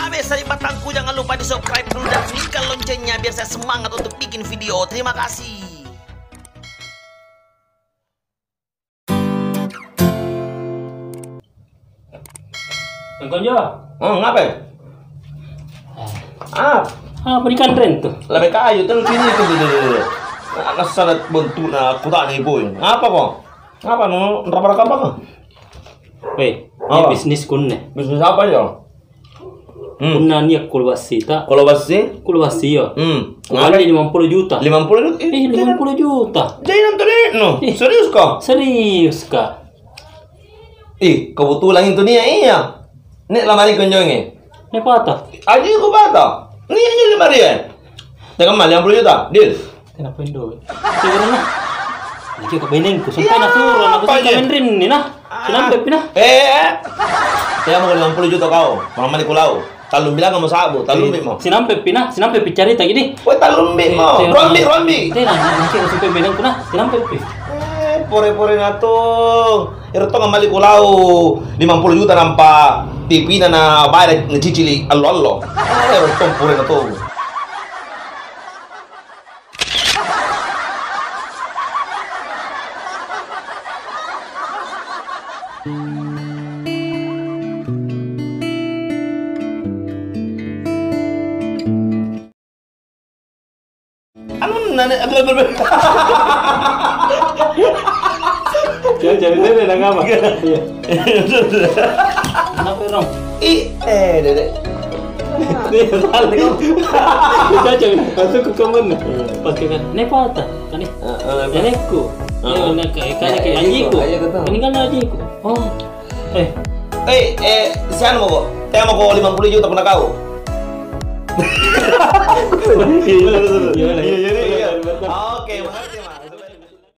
habis dari batangku, jangan lupa di subscribe dulu dan nyalakan loncengnya biar saya semangat untuk bikin video. Terima kasih. Tengkonjo. Ngapain? Apa ikan ren tuh? Lebih kayu tuh sini tuh. Nasalat bentuk na kuda nih boy. Apa kok? Apa no? Rapar apa kok? Weh, Apa? bisnis kunne. Bisnis apa ya? Kunna niya kulwasita. Kalau basi? Kulwasi ya. Ngapain? Kali 50 juta. 50 juta? 50 juta. Jadi nanti no? Serius kok? Serius kah? Kebetulan itu nih iya. Nih lamari kunjungi. Ini patah. Aja aku bata. Nih aja 5 ribu. Jangan mal 50 juta. Deal. Kenapa Indo? Siguro na. Lagi ka benengku sampai na suruh aku apa sa aja? rin ni na. Sinampe pina. Saya mau 50 juta kau. Mama di pulau. Talum bilang kamu sabu. Talumbi mo. Sinampe pina, sinampe picari tadi deh. Woi talumbi mo. Rombi. Tena nanti aku sampai benengku na. Sinampe pi. Pore-pore na to. Ero to ngamali pulau. 50 juta nampak TV na bayar ngecicili allo. Ero to pore na to. Jadi deh nang apa? Iya. Kenapa Rom? Dede. Dia salah kau. Caca masuk ke kamar nih. Pas kita nepata kan nih. Nenekku. Kayak anjingku. Ini kan anjingku. Oh. Siapa mau kok? Saya mau kok 50 juta pernah kau? Iya. Oke, makasih mas.